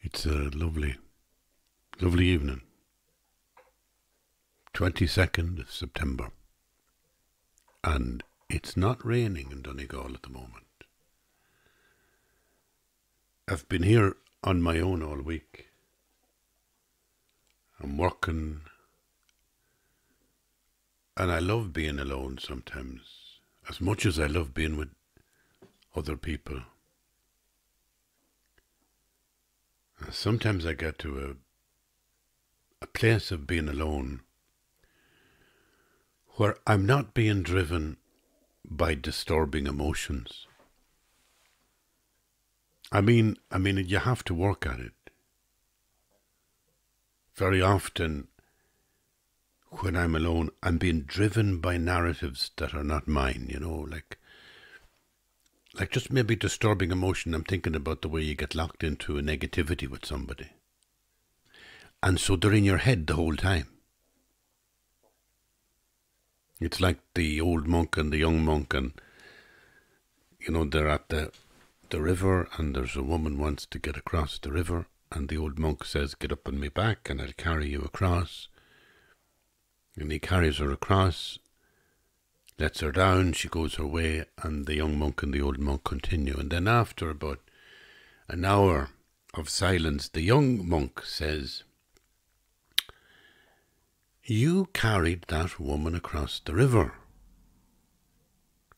It's a lovely, lovely evening. 22nd of September. And it's not raining in Donegal at the moment. I've been here on my own all week. I'm working. And I love being alone sometimes, as much as I love being with other people. Sometimes I get to a place of being alone where I'm not being driven by disturbing emotions. I mean, you have to work at it. Very often, when I'm alone, I'm being driven by narratives that are not mine, like just maybe disturbing emotion. I'm thinking about the way you get locked into a negativity with somebody. And so they're in your head the whole time. It's like the old monk and the young monk, and, they're at the river, and there's a woman wants to get across the river, and the old monk says, "Get up on my back and I'll carry you across." And he carries her across, lets her down, she goes her way, and the young monk and the old monk continue. And then after about an hour of silence, the young monk says, "You carried that woman across the river.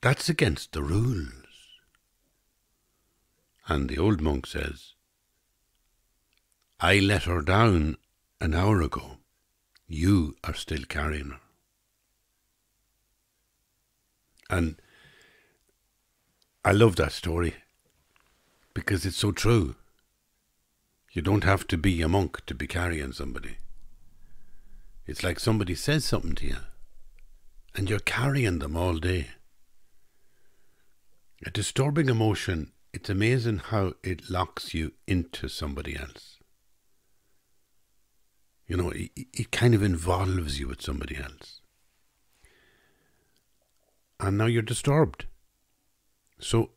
That's against the rules." And the old monk says, "I let her down an hour ago. You are still carrying her." And I love that story because it's so true. You don't have to be a monk to be carrying somebody. It's like somebody says something to you and you're carrying them all day. A disturbing emotion, it's amazing how it locks you into somebody else. It kind of involves you with somebody else. And now you're disturbed. So,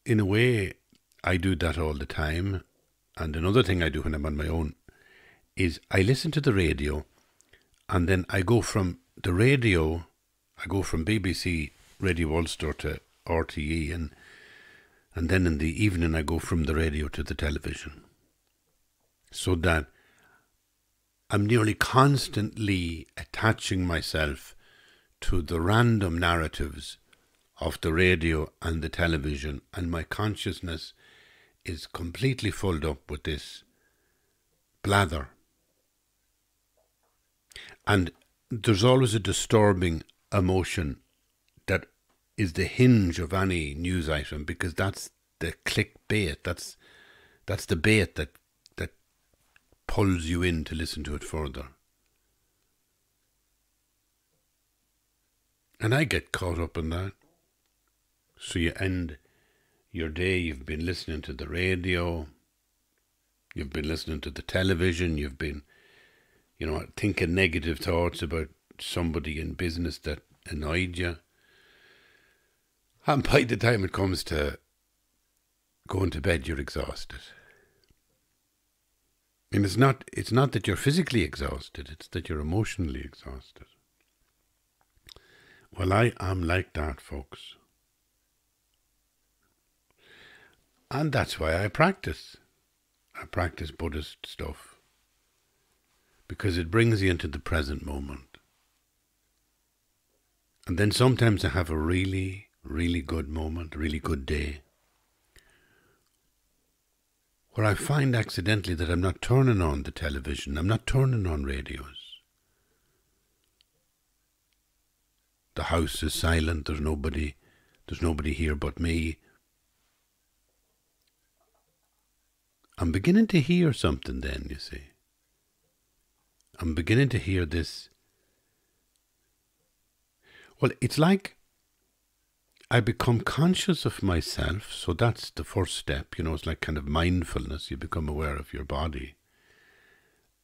in a way, I do that all the time. And another thing I do when I'm on my own is I listen to the radio, and then I go from the radio, I go from BBC Radio Ulster to RTE, and then in the evening I go from the radio to the television. So that I'm nearly constantly attaching myself to the random narratives of the radio and the television, and my consciousness is completely filled up with this blather. And there's always a disturbing emotion that is the hinge of any news item, because that's the clickbait, that's the bait that pulls you in to listen to it further. And I get caught up in that. So you end your day, you've been listening to the radio, you've been listening to the television, you've been, thinking negative thoughts about somebody in business that annoyed you. And by the time it comes to going to bed, you're exhausted. And it's not that you're physically exhausted, it's that you're emotionally exhausted. Well, I am like that, folks. And that's why I practice. I practice Buddhist stuff, because it brings you into the present moment. And then sometimes I have a really, really good moment, a really good day, where I find accidentally that I'm not turning on the television, I'm not turning on radios. The house is silent, there's nobody here but me. I'm beginning to hear something then, you see. I'm beginning to hear this. Well, it's like I become conscious of myself, so that's the first step, it's like kind of mindfulness. You become aware of your body.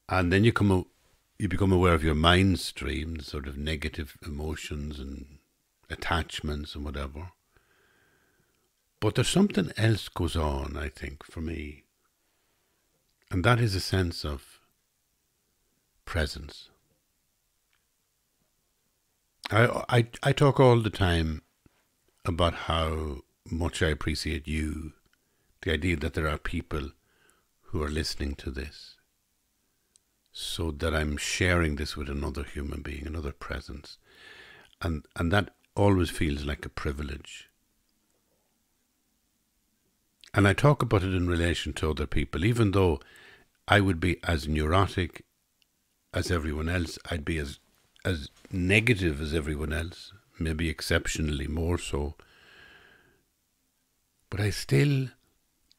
And then you become aware of your mind stream, the sort of negative emotions and attachments and whatever. But there's something else goes on, I think, for me. And that is a sense of presence. I talk all the time about how much I appreciate you, the idea that there are people who are listening to this, so that I'm sharing this with another human being, another presence. And that always feels like a privilege. And I talk about it in relation to other people, even though I would be as neurotic as everyone else, I'd be as negative as everyone else, maybe exceptionally more so. But I still,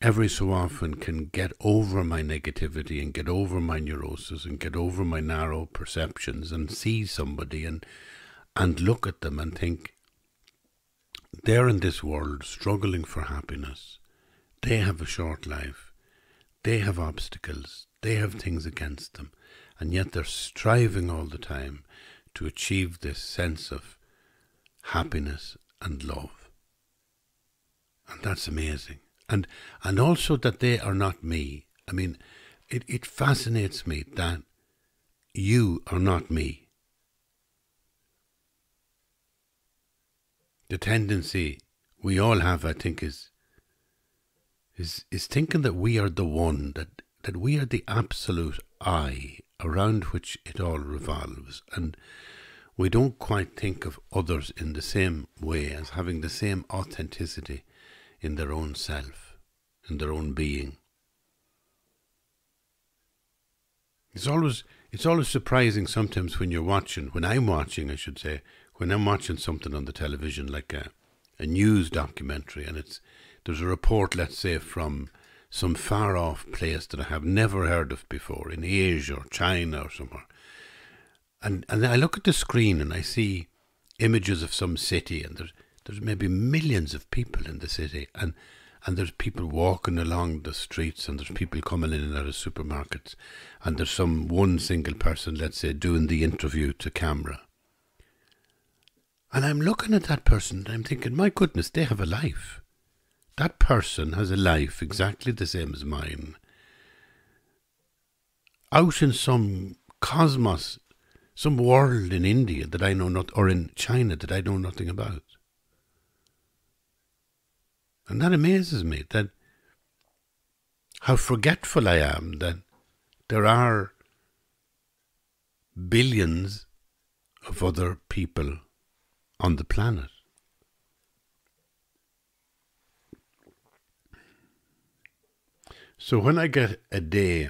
every so often, can get over my negativity and get over my neurosis and get over my narrow perceptions and see somebody and look at them and think, they're in this world struggling for happiness. They have a short life. They have obstacles. They have things against them. And yet they're striving all the time to achieve this sense of happiness and love. And that's amazing. And also that they are not me. I mean, it fascinates me that you are not me. The tendency we all have, I think, is thinking that we are the one, that we are the absolute I around which it all revolves. And we don't quite think of others in the same way, as having the same authenticity in their own self, in their own being. It's always surprising sometimes when I'm watching something on the television, like a news documentary, and there's a report, let's say, from some far off place that I have never heard of before, in Asia or China or somewhere. And I look at the screen and I see images of some city, and there's maybe millions of people in the city, and there's people walking along the streets, and there's people coming in and out of supermarkets, and there's one single person, let's say, doing the interview to camera. And I'm looking at that person and I'm thinking, my goodness, they have a life. That person has a life exactly the same as mine, out in some cosmos, some world in India that I know not, or in China that I know nothing about. And that amazes me, that how forgetful I am that there are billions of other people on the planet. So when I get a day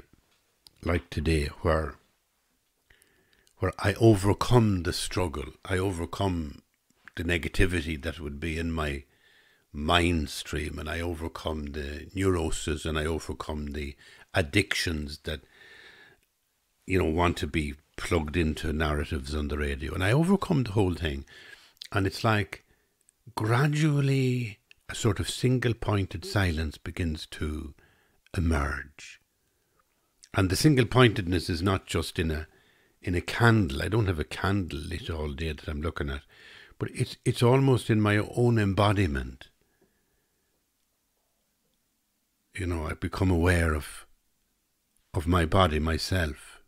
like today where I overcome the struggle, I overcome the negativity that would be in my mind stream, and I overcome the neurosis, and I overcome the addictions that, want to be plugged into narratives on the radio, and I overcome the whole thing, and it's like gradually a sort of single-pointed silence begins to emerge. And the single-pointedness is not just in a candle. I don't have a candle lit all day that I'm looking at, but it's almost in my own embodiment. I become aware of my body, myself.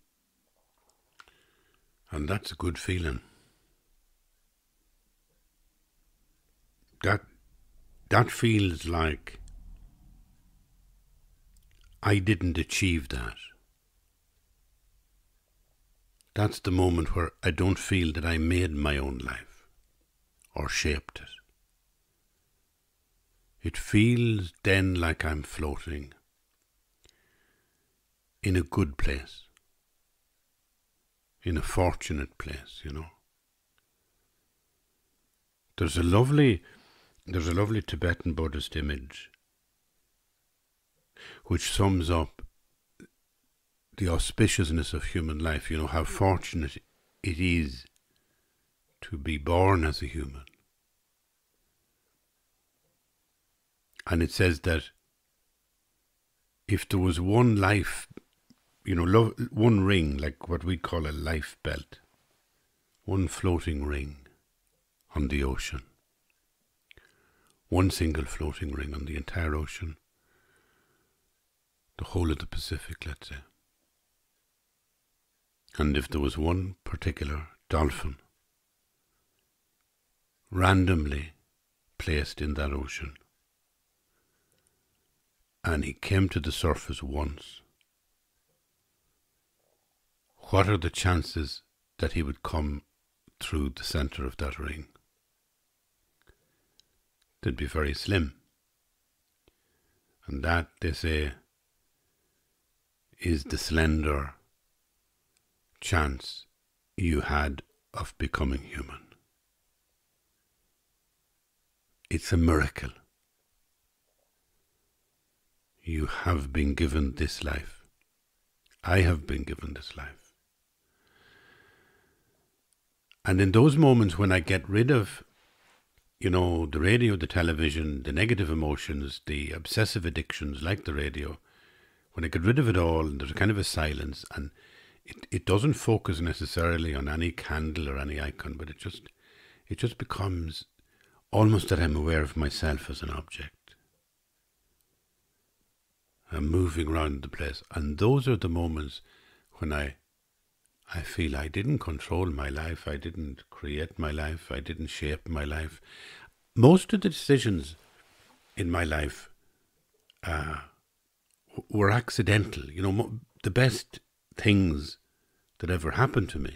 And that's a good feeling. That feels like I didn't achieve that. That's the moment where I don't feel that I made my own life or shaped it. It feels then like I'm floating in a good place, in a fortunate place, There's a lovely Tibetan Buddhist image which sums up the auspiciousness of human life, how fortunate it is to be born as a human. And it says that if there was one life, one ring, like what we call a life belt, one floating ring on the ocean, one single floating ring on the entire ocean, the whole of the Pacific, let's say. And if there was one particular dolphin randomly placed in that ocean, and he came to the surface once, what are the chances that he would come through the centre of that ring? They'd be very slim. And that, they say, is the slender chance you had of becoming human. It's a miracle. You have been given this life. I have been given this life. And in those moments when I get rid of, the radio, the television, the negative emotions, the obsessive addictions like the radio, when I get rid of it all and there's a kind of a silence, and it doesn't focus necessarily on any candle or any icon, but it just becomes almost that I'm aware of myself as an object. I'm moving around the place, and those are the moments when I feel I didn't control my life, I didn't create my life, I didn't shape my life. Most of the decisions in my life were accidental. The best things that ever happened to me,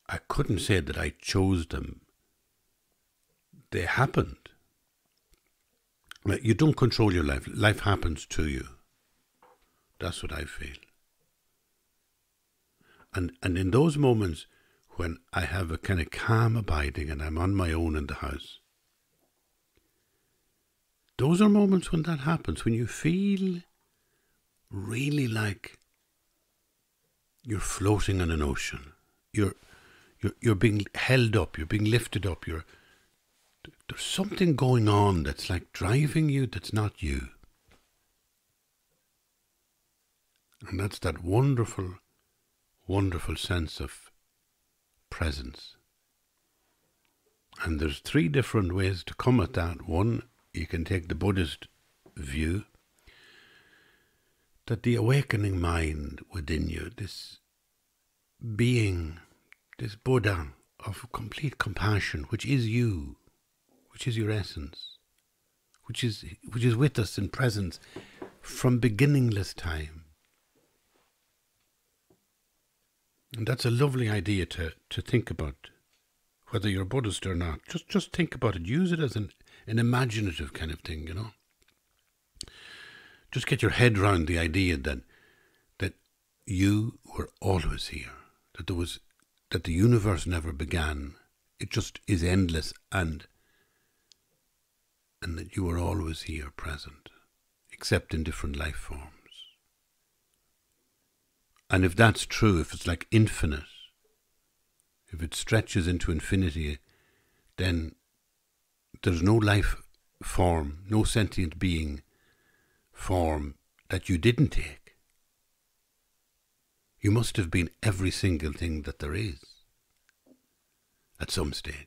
I couldn't say that I chose them. They happened. You don't control your life. Life happens to you. That's what I feel. And in those moments when I have a kind of calm abiding and I'm on my own in the house, those are moments when that happens, when you feel really like you're floating on an ocean. You're being held up, you're being lifted up, there's something going on that's like driving you that's not you. And that's that wonderful, wonderful sense of presence. And there's 3 different ways to come at that. One, you can take the Buddhist view that the awakening mind within you, this being, this Buddha of complete compassion, which is you, which is your essence, which is with us in presence from beginningless time. And that's a lovely idea to think about, whether you're Buddhist or not. Just think about it. Use it as an imaginative kind of thing, Just get your head around the idea that you were always here, that the universe never began. It just is endless, and that you are always here present, except in different life forms. And if that's true, if it's like infinite, if it stretches into infinity, then there's no life form, no sentient being form that you didn't take. You must have been every single thing that there is at some stage.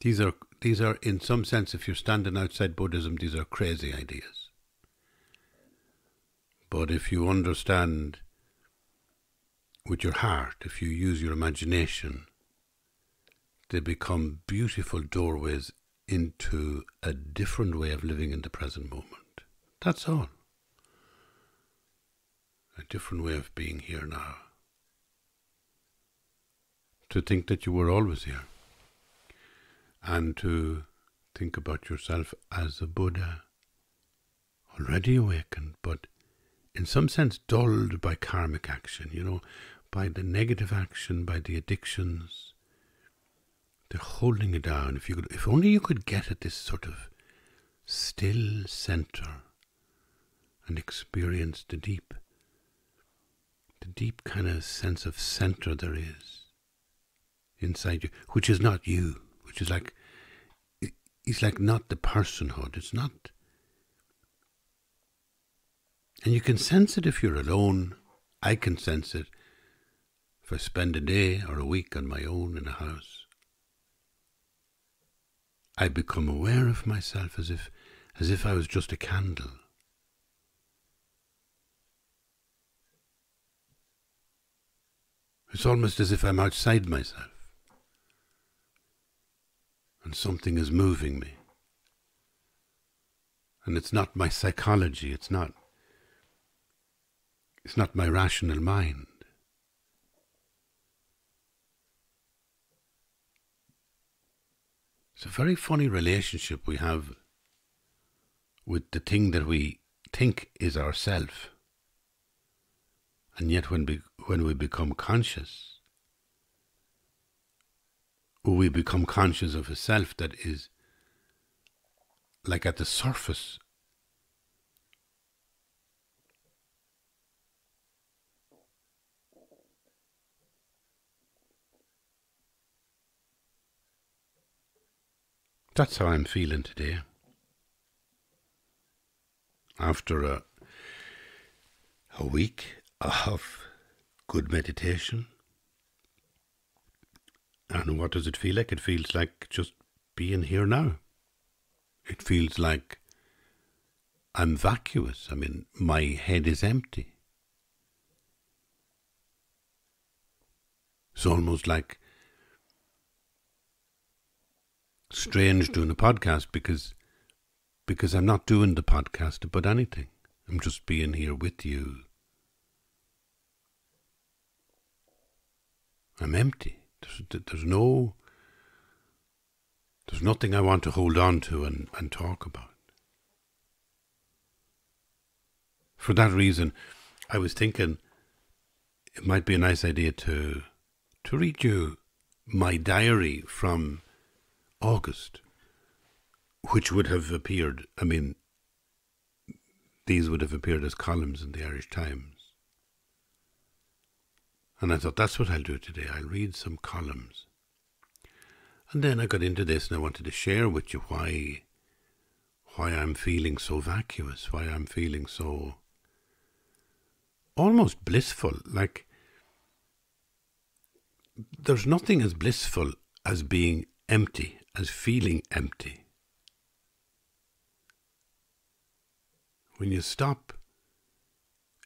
These are, in some sense, if you're standing outside Buddhism, these are crazy ideas. But if you understand with your heart, if you use your imagination, they become beautiful doorways into a different way of living in the present moment. That's all. A different way of being here now. To think that you were always here. And to think about yourself as a Buddha, already awakened, but in some sense dulled by karmic action, by the negative action, by the addictions. They're holding you down. If only you could get at this sort of still center and experience the deep kind of sense of center there is inside you, which is not you, which is like, it's like not the personhood. It's not. And you can sense it if you're alone. I can sense it if I spend a day or a week on my own in a house. I become aware of myself as if I was just a candle. It's almost as if I'm outside myself and something is moving me. And it's not my psychology, it's not my rational mind. It's a very funny relationship we have with the thing that we think is ourself. And yet when we become conscious, or we become conscious of a self that is like at the surface, that's how I'm feeling today. After a week of good meditation. And what does it feel like? It feels like just being here now. It feels like I'm vacuous. I mean, my head is empty. It's almost like strange doing a podcast because I'm not doing the podcast about anything. I'm just being here with you. I'm empty. There's nothing I want to hold on to and talk about. For that reason, I was thinking it might be a nice idea to read you my diary from August, which would have appeared, I mean, these would have appeared as columns in the Irish Times. And I thought, that's what I'll do today. I'll read some columns. And then I got into this and I wanted to share with you why I'm feeling so vacuous, why I'm feeling so almost blissful. Like, there's nothing as blissful as being empty, as feeling empty. When you stop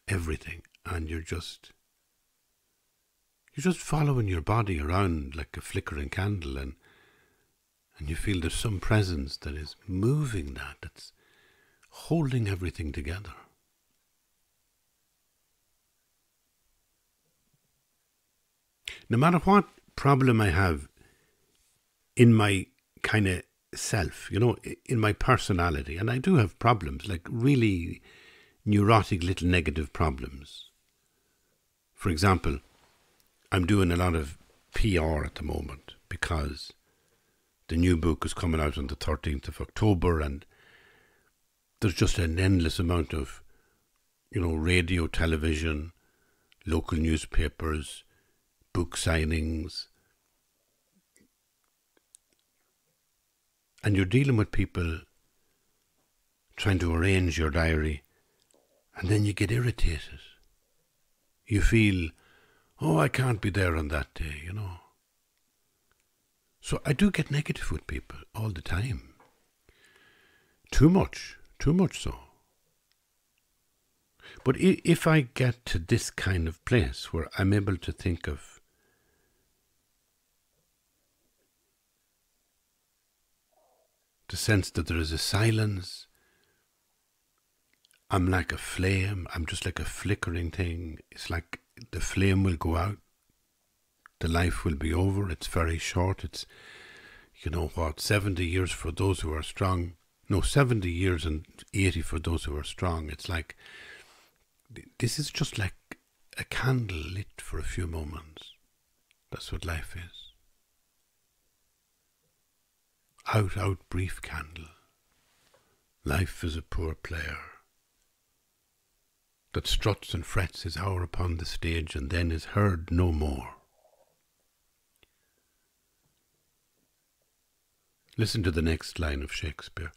everything and you're just following your body around like a flickering candle, and you feel there's some presence that is moving that's holding everything together. No matter what problem I have in my kind of self, in my personality, and I do have problems, like really neurotic little negative problems. For example, I'm doing a lot of PR at the moment because the new book is coming out on the 13th of October, and there's just an endless amount of, radio, television, local newspapers, book signings. And you're dealing with people trying to arrange your diary, and then you get irritated. You feel, I can't be there on that day, So I do get negative with people all the time. Too much so. But if I get to this kind of place where I'm able to think of the sense that there is a silence, I'm like a flame, I'm just like a flickering thing. It's like the flame will go out, the life will be over. It's very short. It's, 70 years for those who are strong. No, 70 years and 80 for those who are strong. It's like, this is just like a candle lit for a few moments. That's what life is. Out, brief candle. Life is a poor player that struts and frets his hour upon the stage and then is heard no more. Listen to the next line of Shakespeare.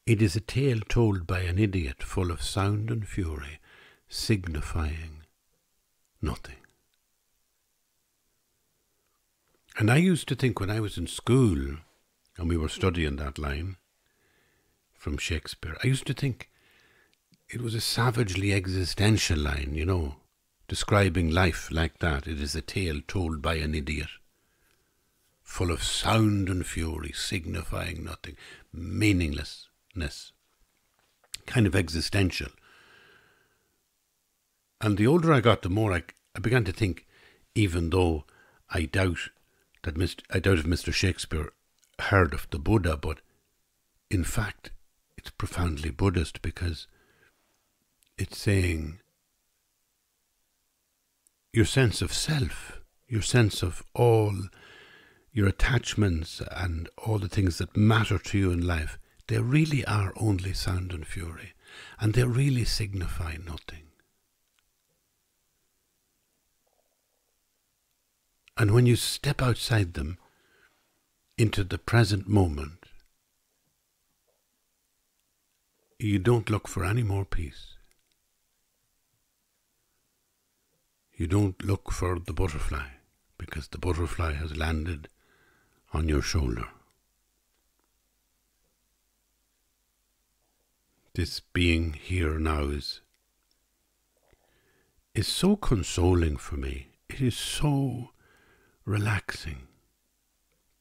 It is a tale told by an idiot, full of sound and fury, signifying nothing. And I used to think when I was in school and we were studying that line from Shakespeare, I used to think it was a savagely existential line, you know, describing life like that. It is a tale told by an idiot, full of sound and fury, signifying nothing, meaninglessness, kind of existential. And the older I got, the more I began to think, even though I doubt if Mr. Shakespeare heard of the Buddha, but in fact it's profoundly Buddhist, because it's saying your sense of self, your sense of all your attachments and all the things that matter to you in life, they really are only sound and fury, and they really signify nothing. And when you step outside them into the present moment, you don't look for any more peace. You don't look for the butterfly, because the butterfly has landed on your shoulder. This being here now is so consoling for me. It is so relaxing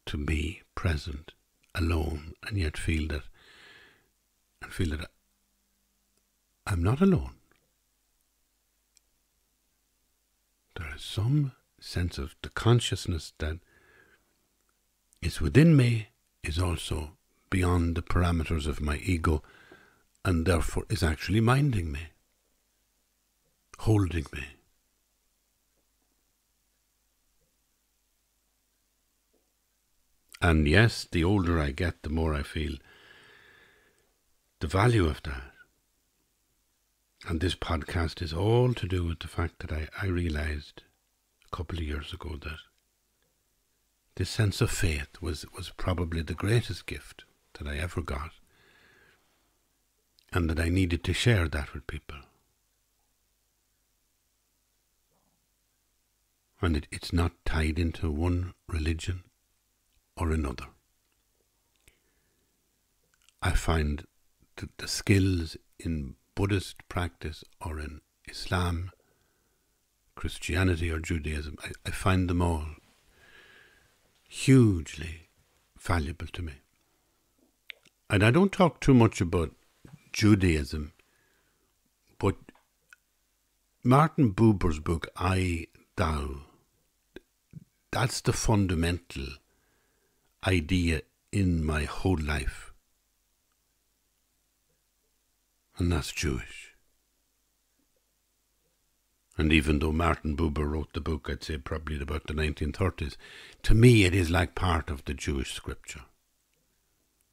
to be present, alone, and yet feel that I'm not alone. There is some sense of the consciousness that is within me, is also beyond the parameters of my ego, and therefore is actually minding me, holding me. And yes, the older I get, the more I feel the value of that. And this podcast is all to do with the fact that I realised a couple of years ago that this sense of faith was probably the greatest gift that I ever got, and that I needed to share that with people. And it's not tied into one religion or another. I find that the skills in Buddhist practice or in Islam, Christianity or Judaism, I find them all hugely valuable to me. And I don't talk too much about Judaism, but Martin Buber's book, I, Thou, that's the fundamental idea in my whole life. And that's Jewish. And even though Martin Buber wrote the book, I'd say probably about the 1930s, to me it is like part of the Jewish scripture.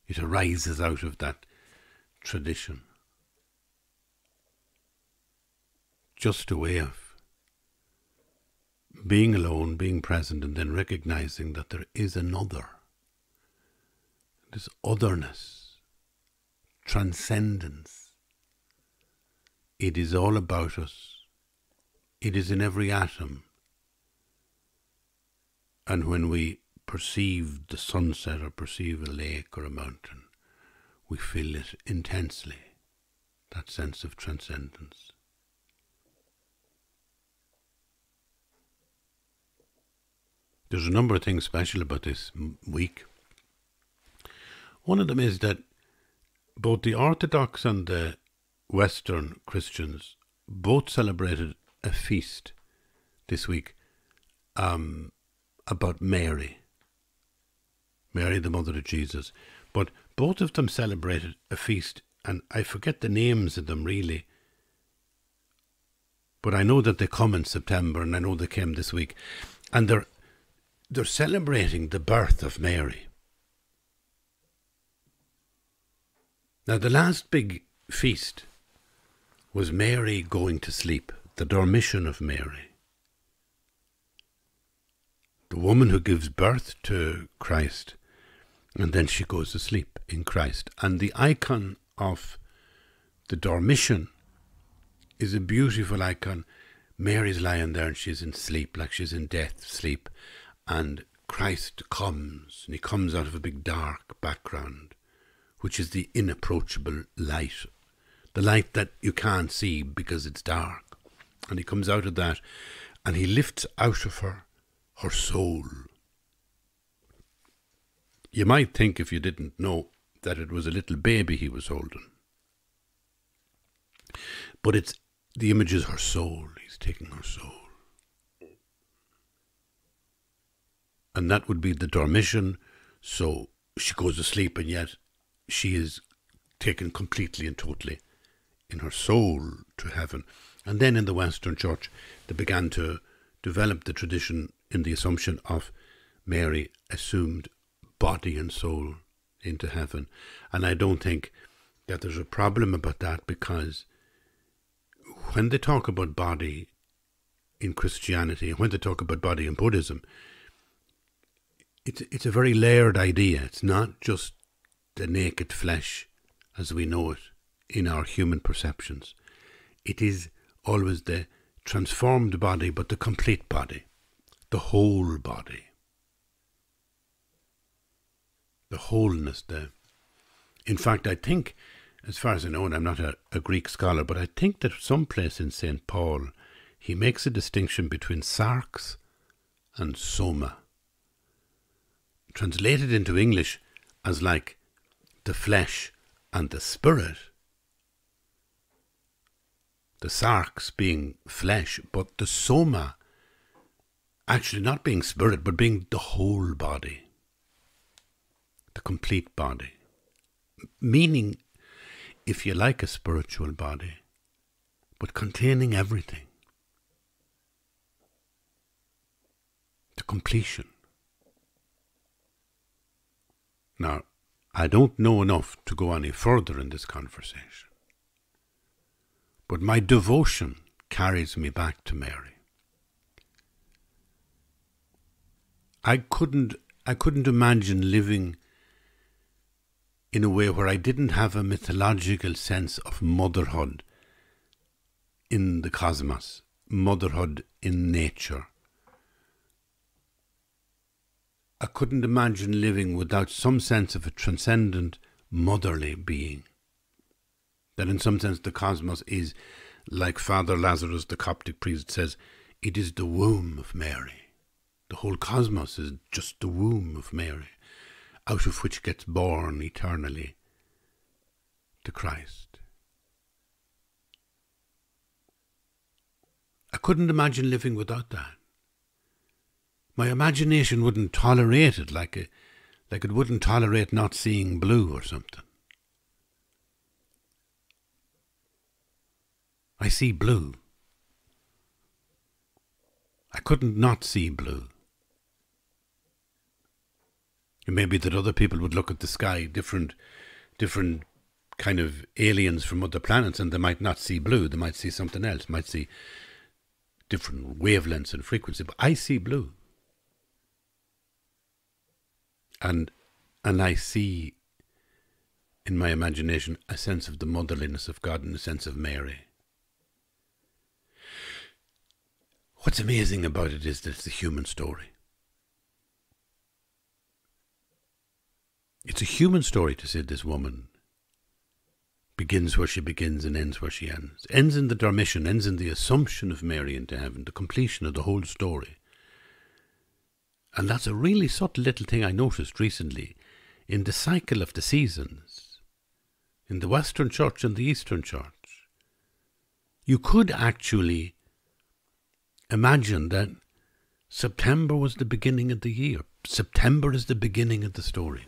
It arises out of that tradition. Just a way of being alone, being present, and then recognizing that there is another. This otherness, transcendence. It is all about us. It is in every atom. And when we perceive the sunset or perceive a lake or a mountain, we feel it intensely, that sense of transcendence. There's a number of things special about this week. One of them is that both the Orthodox and the Western Christians both celebrated a feast this week about Mary, the mother of Jesus. But both of them celebrated a feast, and I forget the names of them really, but I know that they come in September, and I know they came this week, and they're celebrating the birth of Mary. Now, the last big feast was Mary going to sleep, the dormition of Mary. The woman who gives birth to Christ, and then she goes to sleep in Christ. And the icon of the dormition is a beautiful icon. Mary's lying there and she's in sleep, like she's in death sleep. And Christ comes, and he comes out of a big dark background, which is the inapproachable light, the light that you can't see because it's dark. And he comes out of that, and he lifts out of her soul. You might think, if you didn't know, that it was a little baby he was holding. But the image is her soul. He's taking her soul. And that would be the dormition. So she goes to sleep, and yet she is taken completely and totally in her soul to heaven. And then in the Western Church, they began to develop the tradition in the assumption of Mary assumed body and soul into heaven. And I don't think that there's a problem about that, because when they talk about body in Christianity, and when they talk about body in Buddhism, it's a very layered idea. It's not just the naked flesh as we know it in our human perceptions. It is always the transformed body, but the complete body, the whole body, the wholeness. In fact, I think, as far as I know, and I'm not a Greek scholar, but I think that someplace in St. Paul, he makes a distinction between sarx and soma, translated into English as like the flesh and the spirit. The sarx being flesh, but the soma actually not being spirit, but being the whole body, the complete body. Meaning, if you like, a spiritual body, but containing everything. The completion. Now, I don't know enough to go any further in this conversation, but my devotion carries me back to Mary. I couldn't imagine living in a way where I didn't have a mythological sense of motherhood in the cosmos, motherhood in nature. I couldn't imagine living without some sense of a transcendent motherly being. That in some sense the cosmos is, like Father Lazarus, the Coptic priest, says, it is the womb of Mary. The whole cosmos is just the womb of Mary, out of which gets born eternally to Christ. I couldn't imagine living without that. My imagination wouldn't tolerate it, like it wouldn't tolerate not seeing blue or something. I see blue. I couldn't not see blue. It may be that other people would look at the sky, different kind of aliens from other planets, and they might not see blue. They might see something else, might see different wavelengths and frequency, but I see blue. And I see in my imagination a sense of the motherliness of God and a sense of Mary. What's amazing about it is that it's a human story. It's a human story to say this woman begins where she begins and ends where she ends. Ends in the dormition, ends in the assumption of Mary into heaven, the completion of the whole story. And that's a really subtle little thing I noticed recently in the cycle of the seasons, in the Western Church and the Eastern Church. You could actually imagine that September was the beginning of the year. September is the beginning of the story.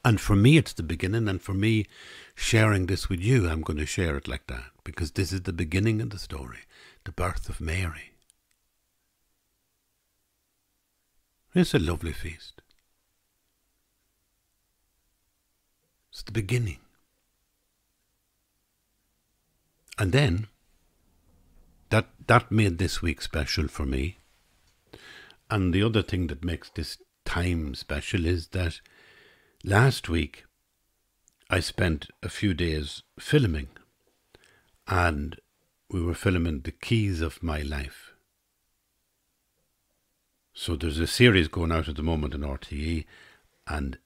And for me, it's the beginning. And for me, sharing this with you, I'm going to share it like that, because this is the beginning of the story, the birth of Mary. It's a lovely feast. It's the beginning. And then, that made this week special for me. And the other thing that makes this time special is that last week I spent a few days filming, and we were filming the keys of my life. So there's a series going out at the moment in RTE, and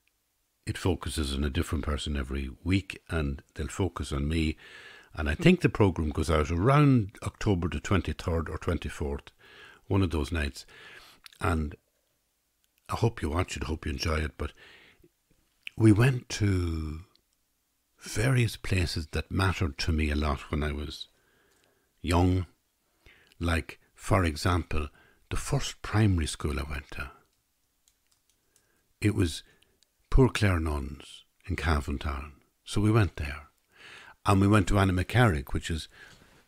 it focuses on a different person every week, and they'll focus on me. And I think the programme goes out around October the 23rd or 24th, one of those nights. And I hope you watch it, I hope you enjoy it. But we went to various places that mattered to me a lot when I was young. Like, for example, the first primary school I went to. It was Poor Clare Nuns in Cavan Town. So we went there. And we went to Annamecarrig, which is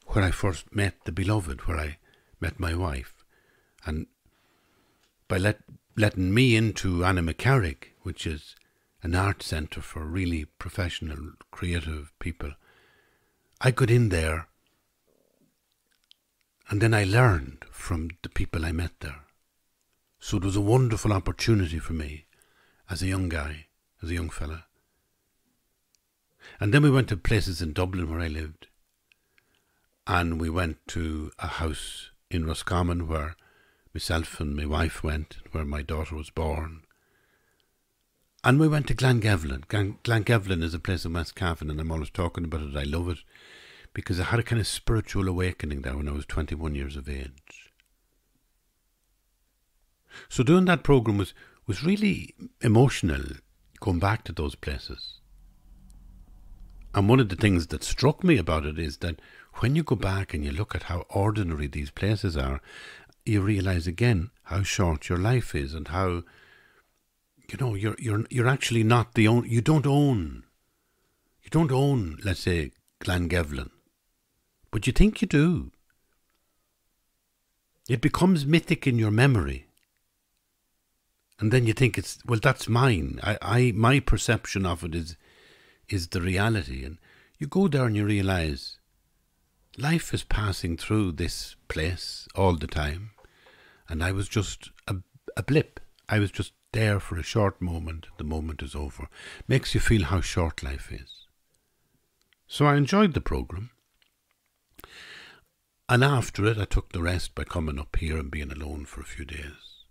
where I first met the beloved, where I met my wife. And by letting me into Annamecarrig, which is an art centre for really professional, creative people, I got in there, and then I learned from the people I met there. So it was a wonderful opportunity for me as a young guy, as a young fella. And then we went to places in Dublin where I lived. And we went to a house in Roscommon where myself and my wife went, where my daughter was born. And we went to Glangevlin. Glangevlin is a place in West Cavan, and I'm always talking about it. I love it because I had a kind of spiritual awakening there when I was 21 years of age. So doing that programme was really emotional, going back to those places. And one of the things that struck me about it is that when you go back and you look at how ordinary these places are, you realise again how short your life is, and how, you know, you're actually not the own. You don't own, let's say, Glangevlin, but you think you do. It becomes mythic in your memory, and then you think that's mine. My perception of it is the reality. And you go there and you realise life is passing through this place all the time, and I was just a blip. I was just there for a short moment. The moment is over. Makes you feel how short life is. So I enjoyed the programme, and after it I took the rest by coming up here and being alone for a few days.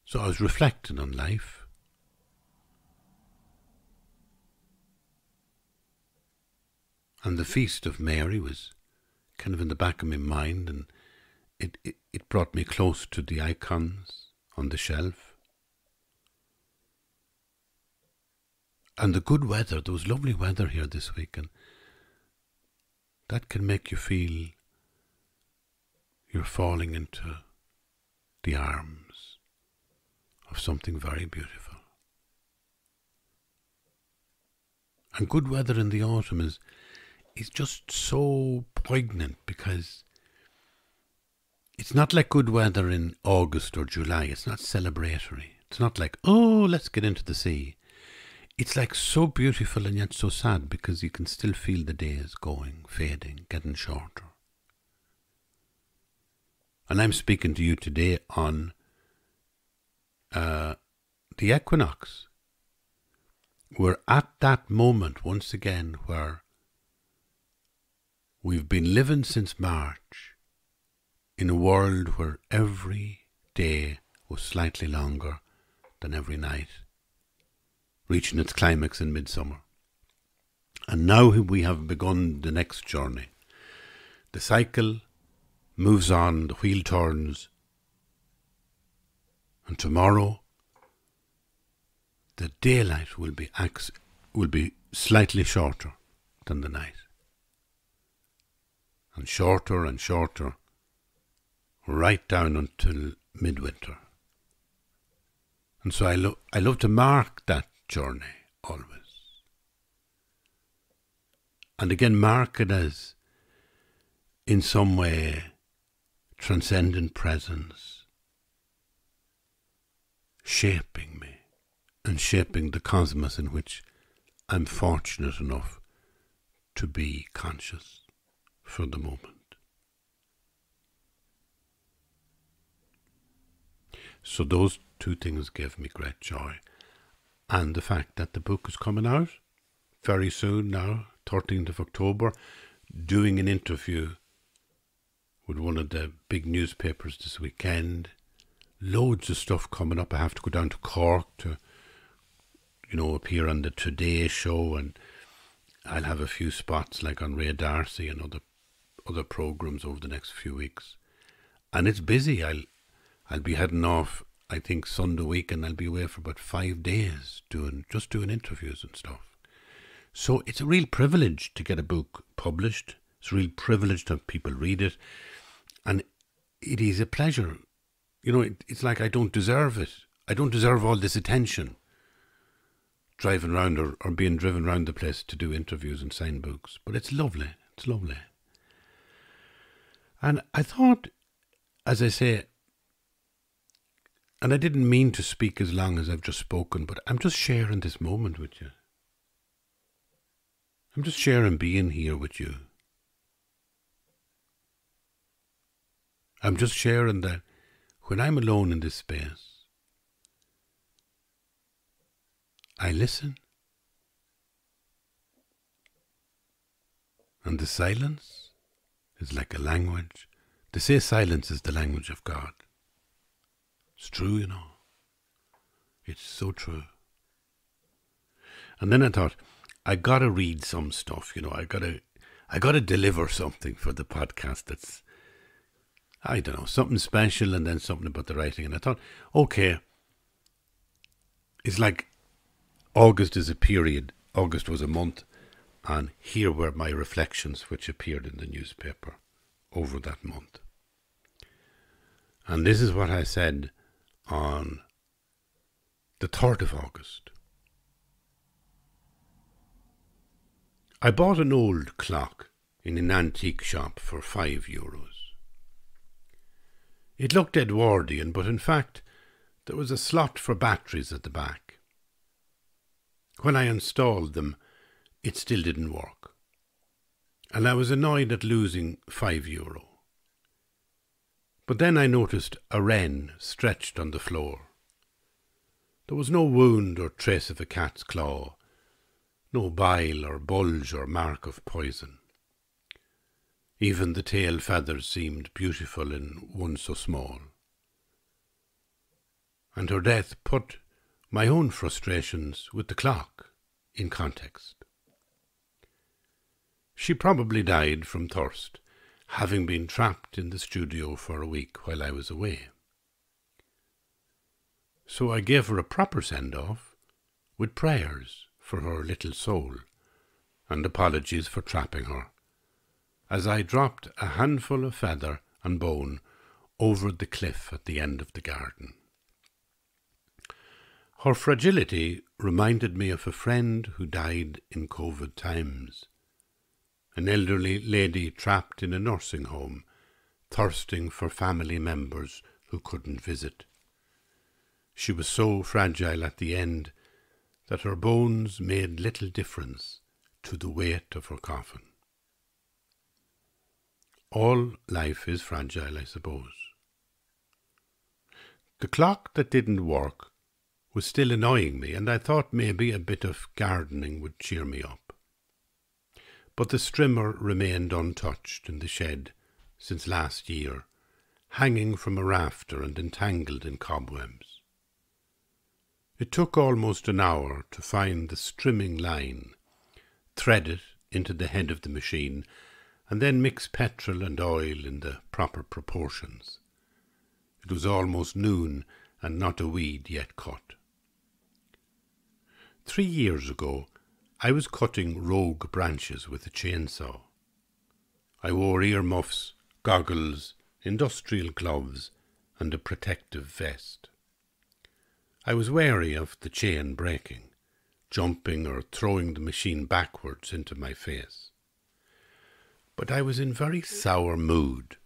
So I was reflecting on life. And the Feast of Mary was kind of in the back of my mind, and it brought me close to the icons on the shelf. And the good weather, there was lovely weather here this week, and that can make you feel you're falling into the arms of something very beautiful. And good weather in the autumn is just so poignant, because it's not like good weather in August or July. It's not celebratory. It's not like, oh, let's get into the sea. It's like so beautiful and yet so sad, because you can still feel the days going, fading, getting shorter. And I'm speaking to you today on the equinox. We're at that moment once again where we've been living since March in a world where every day was slightly longer than every night, reaching its climax in midsummer. And now we have begun the next journey. The cycle moves on, the wheel turns, and tomorrow the daylight will be slightly shorter than the night. And shorter, right down until midwinter. And so I love to mark that journey always. And again, mark it as, in some way, transcendent presence, shaping me and shaping the cosmos in which I'm fortunate enough to be conscious for the moment. So those two things gave me great joy. And the fact that the book is coming out very soon now, 13th of October, doing an interview with one of the big newspapers this weekend, loads of stuff coming up. I have to go down to Cork to, appear on the Today Show, and I'll have a few spots like on Ray Darcy and other programs over the next few weeks. And it's busy. I'll be heading off, I think, Sunday week, and I'll be away for about 5 days doing interviews and stuff. So it's a real privilege to get a book published. It's a real privilege to have people read it. And it is a pleasure. It's like I don't deserve it. I don't deserve all this attention driving around or being driven around the place to do interviews and sign books. But it's lovely. It's lovely. And I thought, as I say, and I didn't mean to speak as long as I've just spoken, but I'm just sharing this moment with you. I'm just sharing being here with you. I'm just sharing that when I'm alone in this space, I listen. And the silence is like a language. They say silence is the language of God. It's true, It's so true. And then I thought, I gotta read some stuff, I gotta deliver something for the podcast that's, I don't know, something special, and then something about the writing. And I thought, okay, it's like August is a period. August was a month. And here were my reflections which appeared in the newspaper over that month. And this is what I said on the 3rd of August. I bought an old clock in an antique shop for €5. It looked Edwardian, but in fact there was a slot for batteries at the back. When I installed them, it still didn't work, and I was annoyed at losing €5. But then I noticed a wren stretched on the floor. There was no wound or trace of a cat's claw, no bile or bulge or mark of poison. Even the tail feathers seemed beautiful in one so small. And her death put my own frustrations with the clock in context. She probably died from thirst, having been trapped in the studio for a week while I was away. So I gave her a proper send-off with prayers for her little soul and apologies for trapping her, as I dropped a handful of feather and bone over the cliff at the end of the garden. Her fragility reminded me of a friend who died in COVID times, an elderly lady trapped in a nursing home, thirsting for family members who couldn't visit. She was so fragile at the end that her bones made little difference to the weight of her coffin. All life is fragile, I suppose. The clock that didn't work was still annoying me, and I thought maybe a bit of gardening would cheer me up. But the strimmer remained untouched in the shed since last year, hanging from a rafter and entangled in cobwebs. It took almost an hour to find the strimming line, thread it into the head of the machine, and then mix petrol and oil in the proper proportions. It was almost noon and not a weed yet cut. 3 years ago, I was cutting rogue branches with a chainsaw. I wore earmuffs, goggles, industrial gloves, and a protective vest. I was wary of the chain breaking, jumping or throwing the machine backwards into my face. But I was in very sour mood,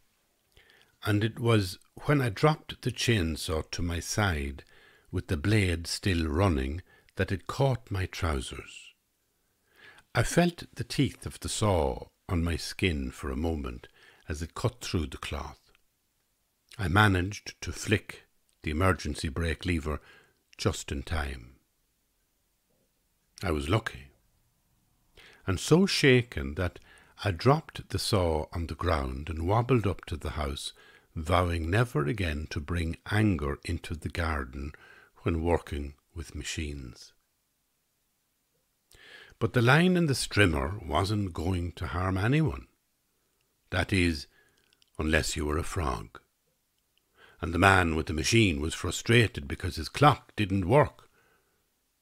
and it was when I dropped the chainsaw to my side with the blade still running that it caught my trousers. I felt the teeth of the saw on my skin for a moment as it cut through the cloth. I managed to flick the emergency brake lever just in time. I was lucky, and so shaken that I dropped the saw on the ground and wobbled up to the house, vowing never again to bring anger into the garden when working with machines. But the line in the strimmer wasn't going to harm anyone. That is, unless you were a frog. And the man with the machine was frustrated because his clock didn't work,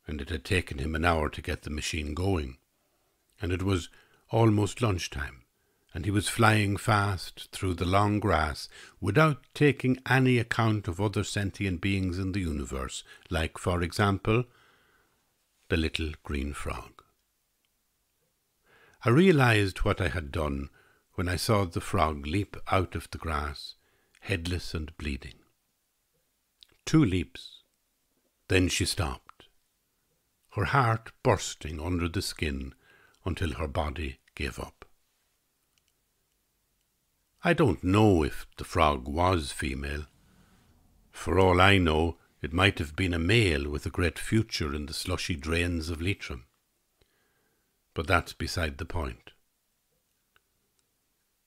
and it had taken him an hour to get the machine going, and it was almost lunchtime, and he was flying fast through the long grass without taking any account of other sentient beings in the universe, like, for example, the little green frog. I realized what I had done when I saw the frog leap out of the grass, headless and bleeding. 2 leaps. Then she stopped, her heart bursting under the skin until her body gave up. I don't know if the frog was female. For all I know, it might have been a male with a great future in the slushy drains of Leitrim. But that's beside the point.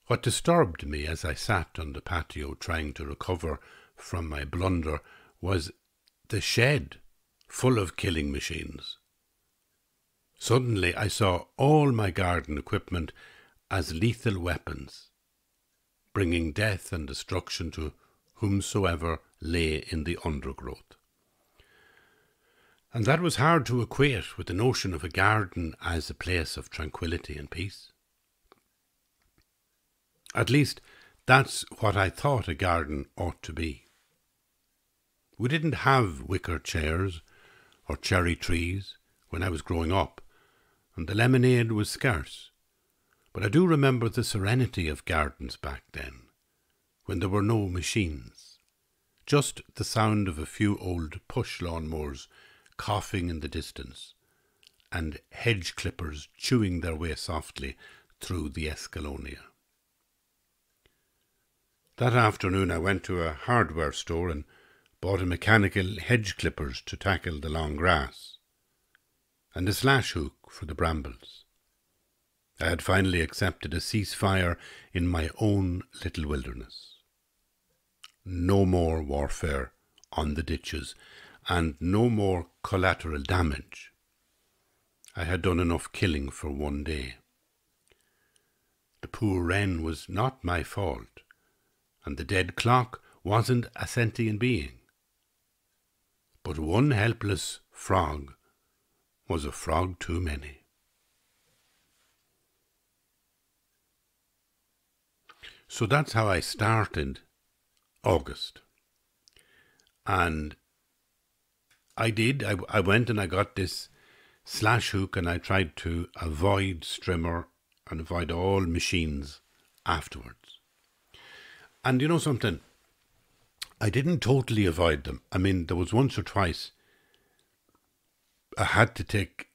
What disturbed me as I sat on the patio trying to recover from my blunder was the shed full of killing machines. Suddenly I saw all my garden equipment as lethal weapons, bringing death and destruction to whomsoever lay in the undergrowth. And that was hard to equate with the notion of a garden as a place of tranquility and peace. At least, that's what I thought a garden ought to be. We didn't have wicker chairs or cherry trees when I was growing up, and the lemonade was scarce. But I do remember the serenity of gardens back then, when there were no machines, just the sound of a few old push lawnmowers coughing in the distance, and hedge clippers chewing their way softly through the escalonia. That afternoon I went to a hardware store and bought a mechanical hedge clippers to tackle the long grass, and a slash hook for the brambles. I had finally accepted a ceasefire in my own little wilderness. No more warfare on the ditches, and no more collateral damage. I had done enough killing for one day. The poor wren was not my fault, and the dead clock wasn't a sentient being. But one helpless frog was a frog too many. So that's how I started August. And I went and I got this slash hook, and I tried to avoid strimmer and avoid all machines afterwards. And you know something? I didn't totally avoid them. I mean, there was once or twice I had to take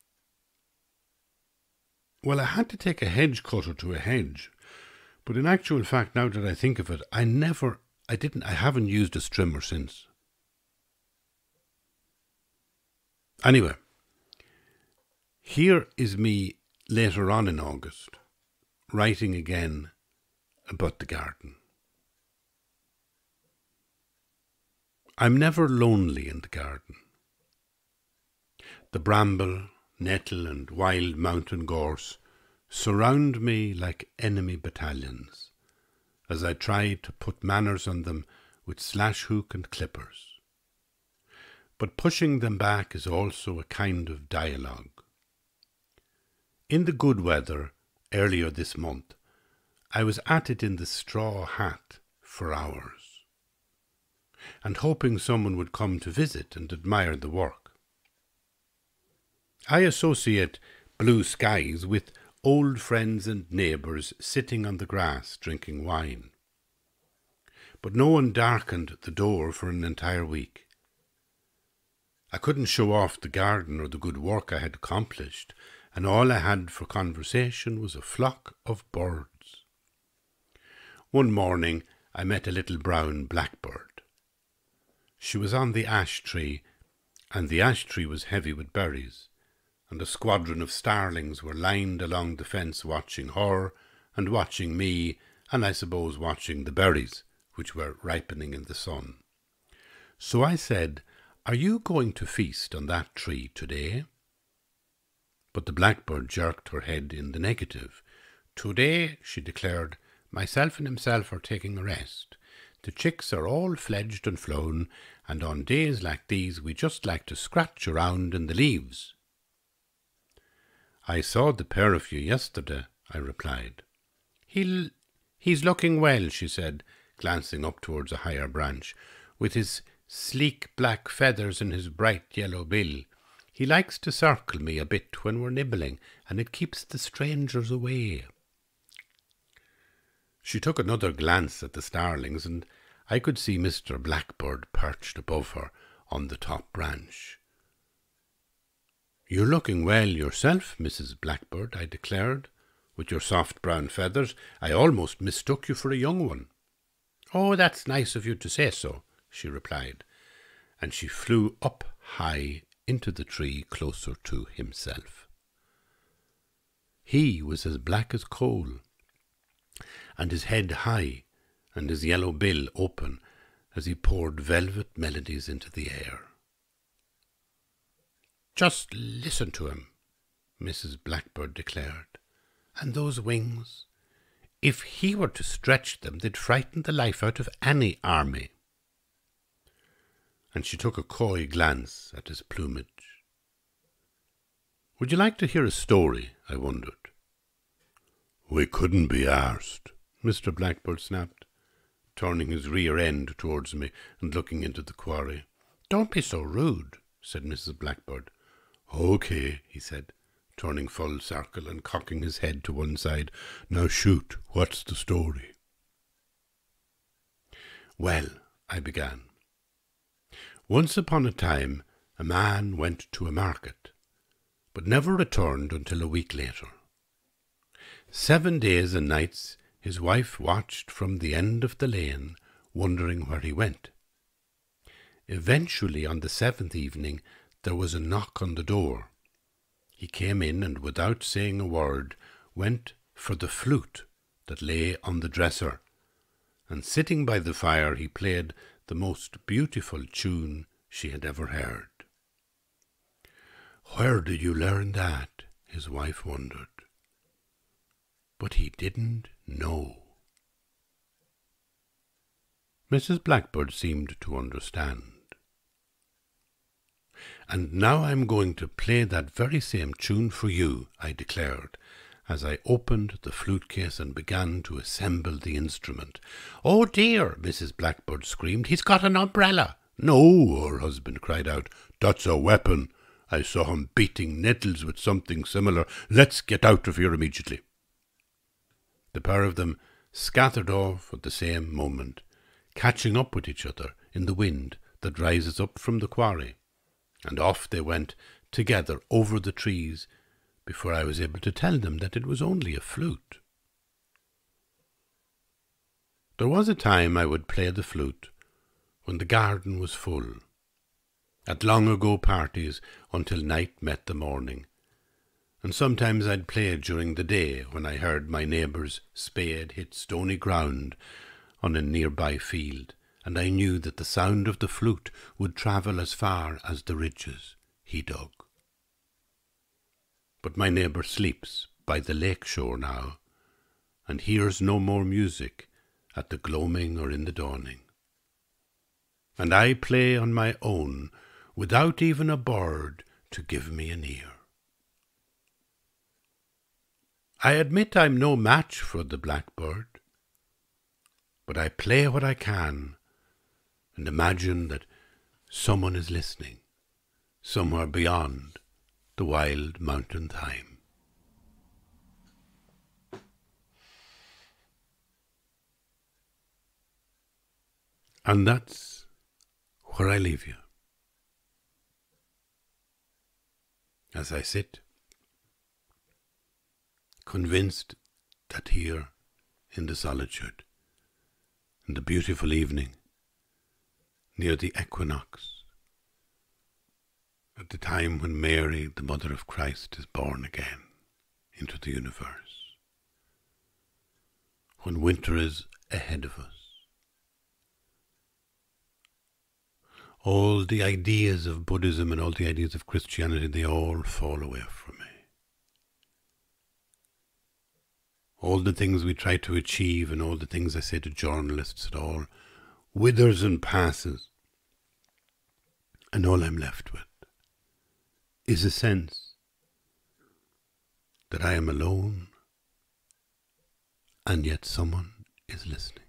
a hedge cutter to a hedge. But in actual fact, now that I think of it, I haven't used a strimmer since. Anyway, here is me later on in August, writing again about the garden. I'm never lonely in the garden. The bramble, nettle and wild mountain gorse surround me like enemy battalions, as I try to put manners on them with slash hook and clippers. But pushing them back is also a kind of dialogue. In the good weather earlier this month, I was at it in the straw hat for hours, and hoping someone would come to visit and admire the work. I associate blue skies with old friends and neighbours sitting on the grass drinking wine. But no one darkened the door for an entire week. I couldn't show off the garden or the good work I had accomplished, and all I had for conversation was a flock of birds. One morning I met a little brown blackbird. She was on the ash tree, and the ash tree was heavy with berries, and a squadron of starlings were lined along the fence watching her and watching me, and I suppose watching the berries which were ripening in the sun. So I said, "Are you going to feast on that tree today?" But the blackbird jerked her head in the negative. "Today," she declared, "myself and himself are taking a rest. The chicks are all fledged and flown, and on days like these we just like to scratch around in the leaves." "I saw the pair of you yesterday," I replied. He's looking well," she said, glancing up towards a higher branch, "with his sleek black feathers and his bright yellow bill. He likes to circle me a bit when we're nibbling, and it keeps the strangers away." She took another glance at the starlings, and I could see Mr. Blackbird perched above her on the top branch. "You're looking well yourself, Mrs. Blackbird," I declared, "with your soft brown feathers. I almost mistook you for a young one." "Oh, that's nice of you to say so," she replied, and she flew up high into the tree closer to himself. He was as black as coal, and his head high, and his yellow bill open, as he poured velvet melodies into the air. "Just listen to him," Mrs. Blackbird declared. "And those wings, if he were to stretch them, they'd frighten the life out of any army." And she took a coy glance at his plumage. "Would you like to hear a story?" I wondered. "We couldn't be arsed," Mr. Blackbird snapped, turning his rear end towards me and looking into the quarry. "Don't be so rude," said Mrs. Blackbird. "Okay," he said, turning full circle and cocking his head to one side. "Now shoot, what's the story?" "Well," I began, "once upon a time a man went to a market, but never returned until a week later. 7 days and nights his wife watched from the end of the lane, wondering where he went. Eventually, on the 7th evening, there was a knock on the door. He came in and, without saying a word, went for the flute that lay on the dresser, and sitting by the fire he played the most beautiful tune she had ever heard. Where did you learn that? His wife wondered. But he didn't know. Mrs. Blackbird seemed to understand. And now I'm going to play that very same tune for you, I declared, as I opened the flute case and began to assemble the instrument. Oh dear, Mrs. Blackbird screamed, he's got an umbrella. No, her husband cried out, that's a weapon. I saw him beating nettles with something similar. Let's get out of here immediately. The pair of them scattered off at the same moment, catching up with each other in the wind that rises up from the quarry, and off they went together over the trees before I was able to tell them that it was only a flute. There was a time I would play the flute when the garden was full, at long-ago parties until night met the morning, and sometimes I'd play during the day when I heard my neighbour's spade hit stony ground on a nearby field, and I knew that the sound of the flute would travel as far as the ridges he dug. But my neighbour sleeps by the lake shore now, and hears no more music at the gloaming or in the dawning. And I play on my own, without even a bird to give me an ear. I admit I'm no match for the blackbird, but I play what I can and imagine that someone is listening, somewhere beyond the wild mountain thyme. And that's where I leave you, as I sit, convinced that here in the solitude, in the beautiful evening, near the equinox, at the time when Mary, the Mother of Christ, is born again into the universe, when winter is ahead of us, all the ideas of Buddhism and all the ideas of Christianity, they all fall away from me. All the things we try to achieve and all the things I say to journalists, it all withers and passes. And all I'm left with is a sense that I am alone and yet someone is listening.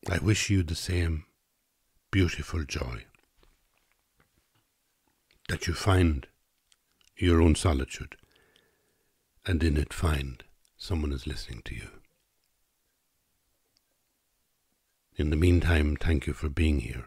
I wish you the same beautiful joy, that you find your own solitude and in it find someone is listening to you. In the meantime, thank you for being here.